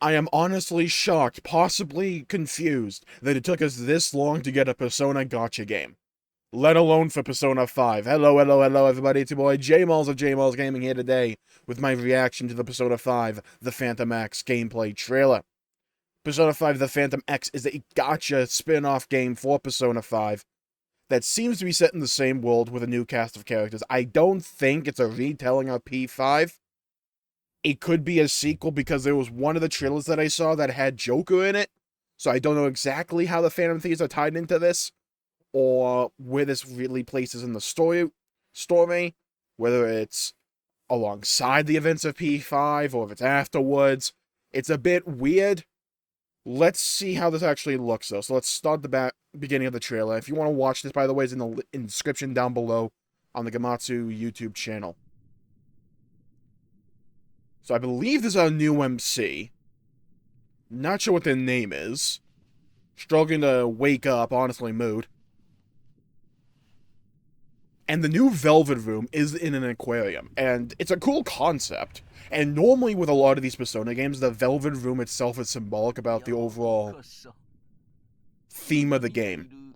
I am honestly shocked, possibly confused, that it took us this long to get a Persona gacha game. Let alone for Persona 5. Hello, everybody. It's your boy, Jmulls of Jmulls Gaming here today with my reaction to the Persona 5 The Phantom X gameplay trailer. Persona 5 The Phantom X is a gacha spin-off game for Persona 5 that seems to be set in the same world with a new cast of characters. I don't think it's a retelling of P5. It could be a sequel because there was one of the trailers that I saw that had Joker in it. So I don't know exactly how the Phantom Thieves are tied into this, or where this really places in the story, whether it's alongside the events of P5 or if it's afterwards. It's a bit weird. Let's see how this actually looks, though. So let's start the beginning of the trailer. If you want to watch this, by the way, it's in the description down below on the Gamatsu YouTube channel. So I believe this is our new MC. Not sure what their name is. Struggling to wake up, honestly, mood. And the new Velvet Room is in an aquarium, and it's a cool concept. And normally with a lot of these Persona games, the Velvet Room itself is symbolic about the overall theme of the game.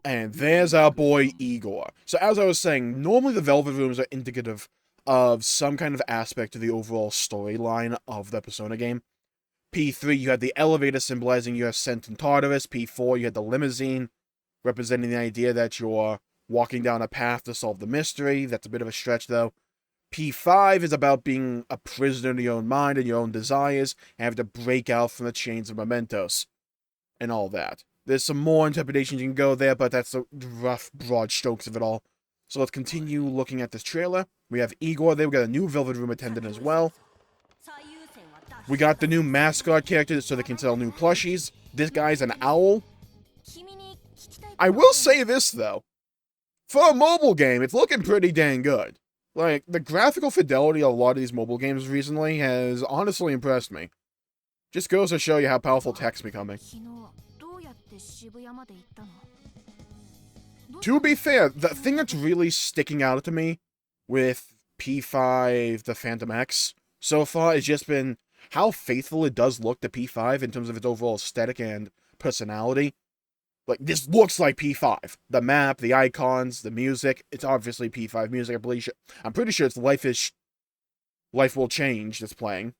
And there's our boy Igor. So as I was saying, normally the Velvet Rooms are indicative of some kind of aspect of the overall storyline of the Persona game. P3, you had the elevator symbolizing your ascent in Tartarus. P4, you had the limousine, representing the idea that you're walking down a path to solve the mystery. That's a bit of a stretch, though. P5 is about being a prisoner in your own mind and your own desires, and having to break out from the chains of mementos, and all that. There's some more interpretations you can go there, but that's the rough, broad strokes of it all. So let's continue looking at this trailer. We have Igor there. We got a new Velvet Room attendant as well. We got the new mascot character so they can sell new plushies. This guy's an owl. I will say this, though. For a mobile game, it's looking pretty dang good. Like, the graphical fidelity of a lot of these mobile games recently has honestly impressed me. Just goes to show you how powerful tech's becoming. To be fair, the thing that's really sticking out to me with P5 The Phantom X so far has just been how faithful it does look to P5 in terms of its overall aesthetic and personality. Like, this looks like P5. The map, the icons, the music, it's obviously P5 music. I'm pretty sure it's Life Will Change that's playing.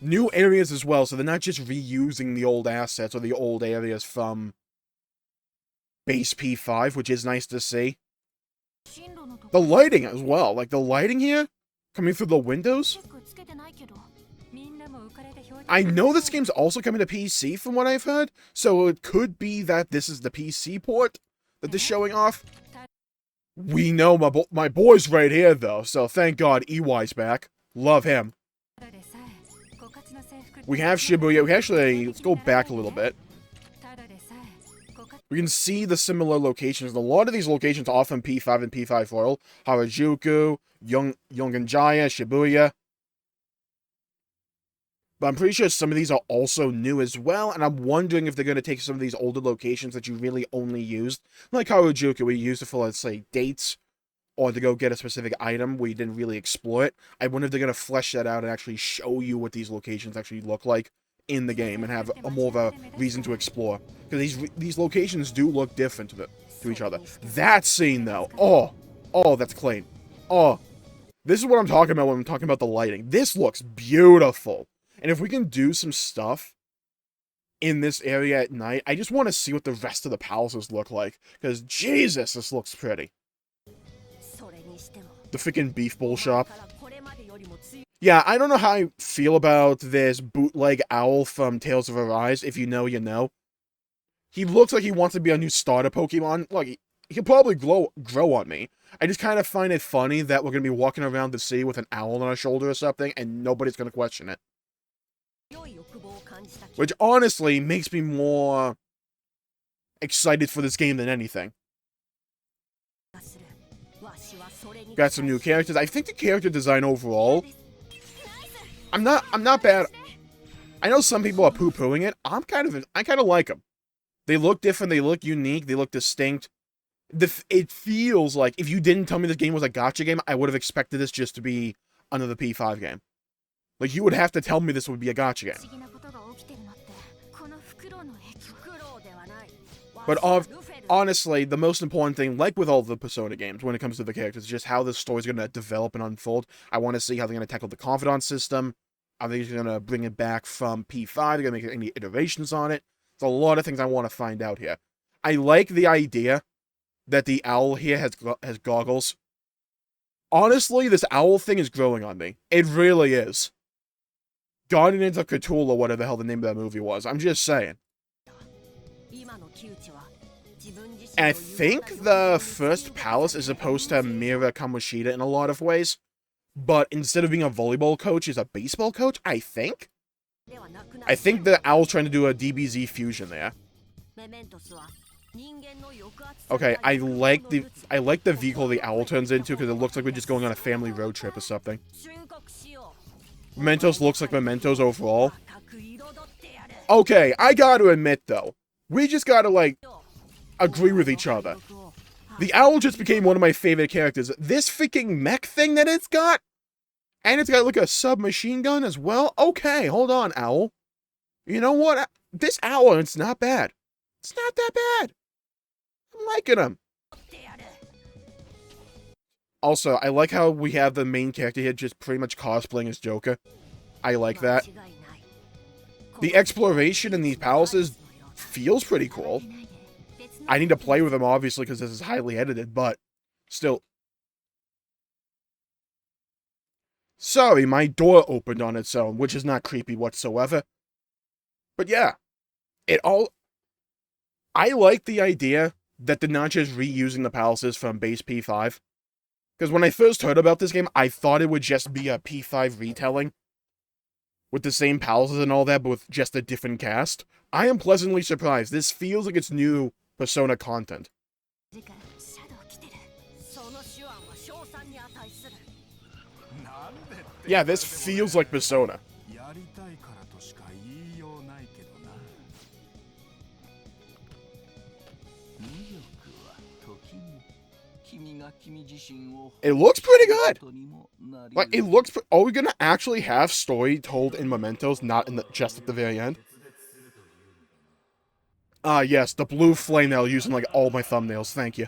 New areas as well, so they're not just reusing the old assets or the old areas from base P5, which is nice to see. The lighting as well, like the lighting here, coming through the windows. I know this game's also coming to PC from what I've heard, so it could be that this is the PC port that they're showing off. We know my boy's right here, though, so thank God EY's back. Love him. We have Shibuya. Let's go back a little bit. We can see the similar locations. A lot of these locations are from P5 and P5 Royal. Harajuku, Yonganjaya, Shibuya. But I'm pretty sure some of these are also new as well, and I'm wondering if they're going to take some of these older locations that you really only used, like Harajuku, where you used it for, let's say, dates, or to go get a specific item where you didn't really explore it. I wonder if they're going to flesh that out and actually show you what these locations actually look like in the game, and have more of a reason to explore. Because these locations do look different to each other. That scene, though, oh, that's clean. Oh, this is what I'm talking about when I'm talking about the lighting. This looks beautiful. And if we can do some stuff in this area at night, I just want to see what the rest of the palaces look like. Because, Jesus, this looks pretty. The freaking beef bowl shop. Yeah, I don't know how I feel about this bootleg owl from Tales of Arise. If you know, you know. He looks like he wants to be a new starter Pokemon. Like, he could probably grow on me. I just kind of find it funny that we're going to be walking around the city with an owl on our shoulder or something, and nobody's going to question it. Which honestly makes me more excited for this game than anything. Got some new characters. I think the character design overall, I'm not bad. I know some people are poo-pooing it. I kind of like them. They look different, they look unique, they look distinct. It feels like if you didn't tell me this game was a gacha game, I would have expected this just to be another P5 game. Like, you would have to tell me this would be a gacha game. But honestly, the most important thing, like with all the Persona games, when it comes to the characters, is just how this story's going to develop and unfold. I want to see how they're going to tackle the confidant system. Are they going to bring it back from P5? They're going to make any iterations on it? There's a lot of things I want to find out here. I like the idea that the owl here has goggles. Honestly, this owl thing is growing on me. It really is. Guardians of Cthulhu, or whatever the hell the name of that movie was. I'm just saying. And I think the first palace is supposed to mirror Kamoshida in a lot of ways. But instead of being a volleyball coach, is a baseball coach, I think? I think the owl's trying to do a DBZ fusion there. Okay, I like the vehicle the owl turns into because it looks like we're just going on a family road trip or something. Mementos looks like Mementos overall. Okay, I gotta admit though, we just gotta like agree with each other. The owl just became one of my favorite characters. This freaking mech thing that it's got, and it's got like a submachine gun as well. Okay, hold on, owl. You know what? This owl, it's not bad. It's not that bad. I'm liking him. Also, I like how we have the main character here just pretty much cosplaying as Joker. I like that. The exploration in these palaces feels pretty cool. I need to play with them, obviously, because this is highly edited, but still. Sorry, my door opened on its own, which is not creepy whatsoever. But yeah, I like the idea that they're not just reusing the palaces from base P5. Because when I first heard about this game, I thought it would just be a P5 retelling. With the same palaces and all that, but with just a different cast. I am pleasantly surprised. This feels like it's new Persona content. Yeah, this feels like Persona. It looks pretty good. Like, it looks... Are we gonna actually have story told in Mementos, not in just at the very end? Yes, the blue flame that I'll use in, like, all my thumbnails. Thank you.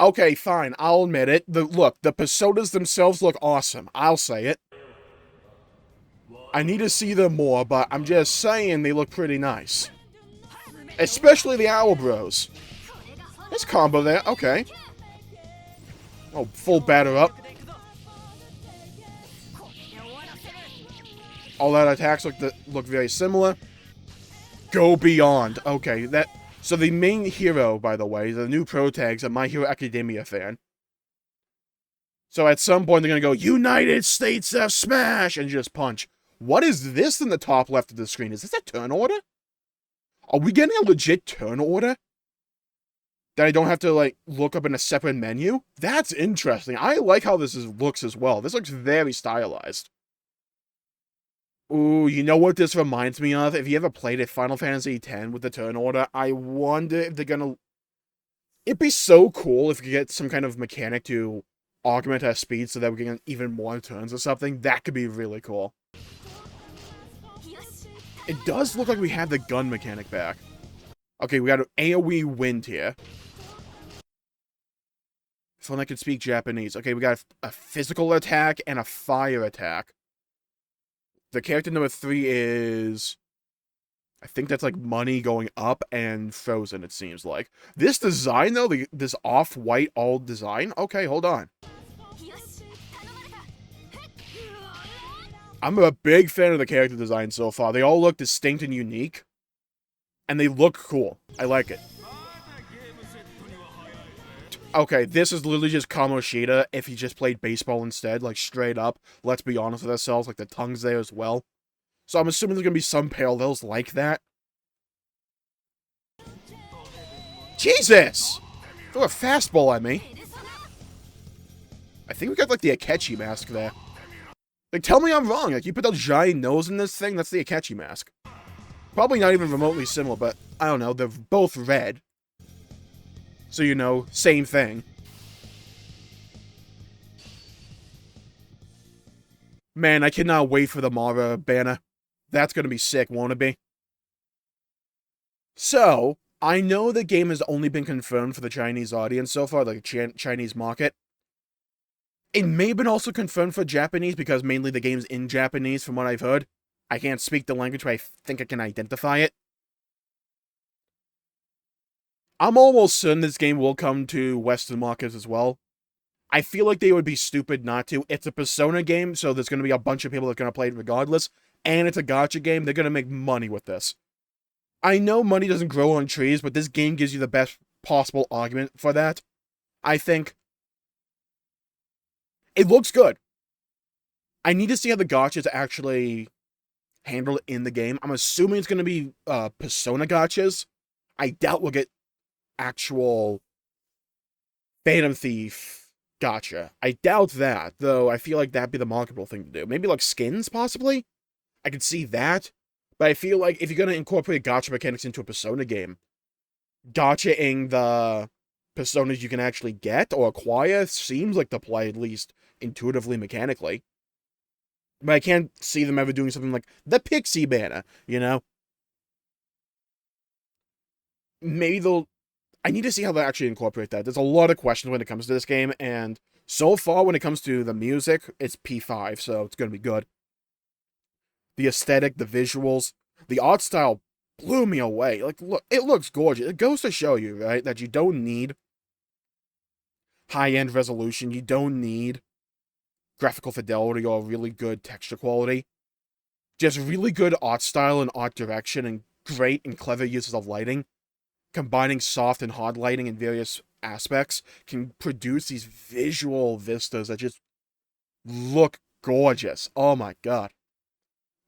Okay, fine. I'll admit it. Look, the Personas themselves look awesome. I'll say it. I need to see them more, but I'm just saying they look pretty nice. Especially the Owl Bros. There's combo there. Okay. Oh, full batter up. All that attacks look very similar. Go beyond. Okay, so the main hero, by the way, the new pro tag's a My Hero Academia fan. So at some point they're gonna go, United States of Smash, and just punch. What is this in the top left of the screen? Is this a turn order? Are we getting a legit turn order? That I don't have to, like, look up in a separate menu? That's interesting. I like how this looks as well. This looks very stylized. Ooh, you know what this reminds me of? If you ever played a Final Fantasy X with the turn order, I wonder if they're gonna... It'd be so cool if you get some kind of mechanic to augment our speed so that we can get even more turns or something. That could be really cool. It does look like we have the gun mechanic back. Okay, we got an AoE wind here. If only I could speak Japanese. Okay, we got a physical attack and a fire attack. The character number 3 is... I think that's like money going up and frozen, it seems like. This design, though, this off-white all design? Okay, hold on. I'm a big fan of the character design so far. They all look distinct and unique. And they look cool. I like it. Okay, this is literally just Kamoshida if he just played baseball instead, like straight up. Let's be honest with ourselves, like the tongue's there as well. So I'm assuming there's gonna be some parallels like that. Jesus! Throw a fastball at me. I think we got like the Akechi mask there. Like, tell me I'm wrong. Like, you put that giant nose in this thing, that's the Akechi mask. Probably not even remotely similar, but I don't know, they're both red. So, you know, same thing. Man, I cannot wait for the Mara banner. That's gonna be sick, won't it be? So, I know the game has only been confirmed for the Chinese audience so far, like Chinese market. It may have been also confirmed for Japanese because mainly the game's in Japanese from what I've heard. I can't speak the language, but I think I can identify it. I'm almost certain this game will come to Western markets as well. I feel like they would be stupid not to. It's a Persona game, so there's going to be a bunch of people that are going to play it regardless. And it's a gacha game. They're going to make money with this. I know money doesn't grow on trees, but this game gives you the best possible argument for that. I think it looks good. I need to see how the gachas actually handle it in the game. I'm assuming it's going to be Persona gachas. I doubt we'll get actual Phantom Thief gacha. I doubt that, though I feel like that'd be the marketable thing to do. Maybe like skins, possibly? I could see that. But I feel like if you're going to incorporate gacha mechanics into a Persona game, gachaing the personas you can actually get or acquire seems like the play, at least intuitively, mechanically. But I can't see them ever doing something like the Pixie banner, you know? Maybe they'll... I need to see how they actually incorporate that. There's a lot of questions when it comes to this game, and so far when it comes to the music, it's P5, so it's going to be good. The aesthetic, the visuals, the art style blew me away. Like, look, it looks gorgeous. It goes to show you, right, that you don't need high-end resolution. You don't need graphical fidelity or really good texture quality. Just really good art style and art direction and great and clever uses of lighting. Combining soft and hard lighting in various aspects can produce these visual vistas that just look gorgeous. Oh my god.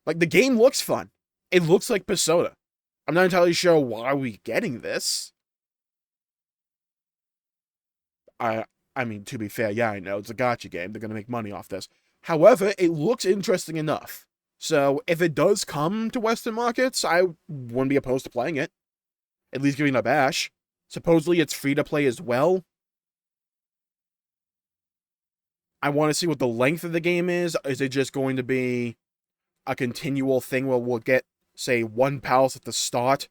Like, the game looks fun. It looks like Persona. I'm not entirely sure why we're getting this. I mean, to be fair, yeah, I know, it's a gacha game. They're going to make money off this. However, it looks interesting enough. So, if it does come to Western markets, I wouldn't be opposed to playing it. At least giving it a bash. Supposedly, it's free to play as well. I want to see what the length of the game is. Is it just going to be a continual thing where we'll get, say, one palace at the start,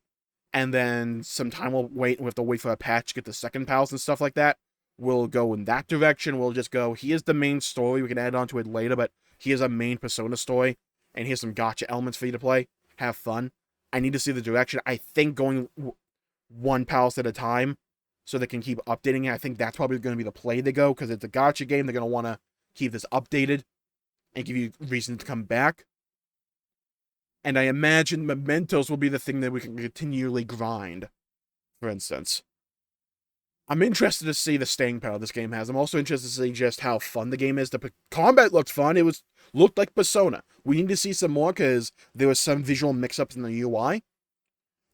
and then some time we'll wait, and we have to wait for a patch to get the second palace and stuff like that? We'll go in that direction. We'll just go, here's the main story. We can add on to it later, but here's a main Persona story, and here's some gacha elements for you to play. Have fun. I need to see the direction. I think going one palace at a time so they can keep updating it. I think that's probably going to be the play they go, because it's a gacha game. They're going to want to keep this updated and give you reason to come back. And I imagine mementos will be the thing that we can continually grind, for instance. I'm interested to see the staying power this game has. I'm also interested to see just how fun the game is. The combat looked fun. It looked like Persona. We need to see some more because there was some visual mix-ups in the UI.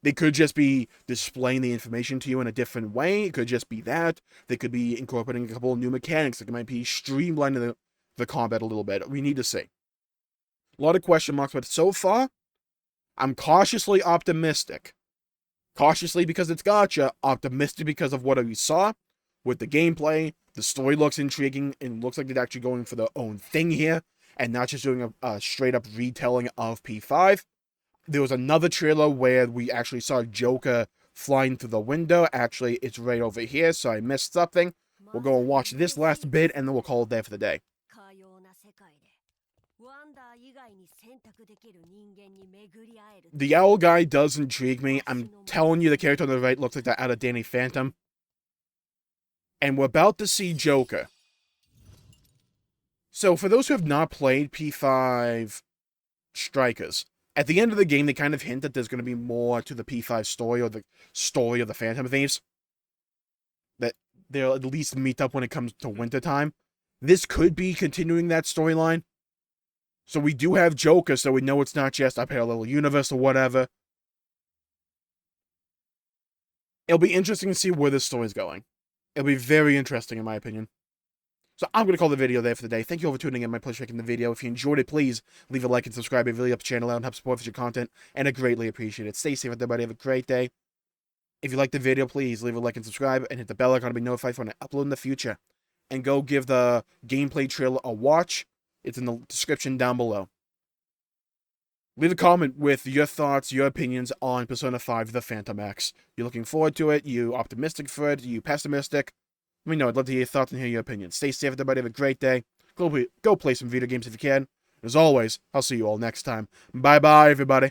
They could just be displaying the information to you in a different way. It could just be that. They could be incorporating a couple of new mechanics that might be streamlining the combat a little bit. We need to see. A lot of question marks, but so far, I'm cautiously optimistic. Cautiously because it's gacha, optimistic because of what we saw with the gameplay. The story looks intriguing and looks like they're actually going for their own thing here and not just doing a straight up retelling of P5. There was another trailer where we actually saw Joker flying through the window. Actually, it's right over here, so I missed something. We'll go and watch this last bit, and then we'll call it there for the day. The owl guy does intrigue me. I'm telling you, the character on the right looks like that out of Danny Phantom. And we're about to see Joker. So, for those who have not played P5 Strikers, at the end of the game, they kind of hint that there's going to be more to the P5 story, or the story of the Phantom Thieves. That they'll at least meet up when it comes to wintertime. This could be continuing that storyline. So we do have Joker, so we know it's not just a parallel universe or whatever. It'll be interesting to see where this story's going. It'll be very interesting, in my opinion. So I'm going to call the video there for the day. Thank you all for tuning in. My pleasure making the video. If you enjoyed it, please leave a like and subscribe. It really helps the channel out and helps support future content, and I greatly appreciate it. Stay safe, everybody. Have a great day. If you like the video, please leave a like and subscribe, and hit the bell icon to be notified for when I upload in the future. And go give the gameplay trailer a watch. It's in the description down below. Leave a comment with your thoughts, your opinions on Persona 5 The Phantom X. You looking forward to it? You optimistic for it? You pessimistic? Let me know. I'd love to hear your thoughts and hear your opinions. Stay safe, everybody. Have a great day. Go play some video games if you can. As always, I'll see you all next time. Bye-bye, everybody.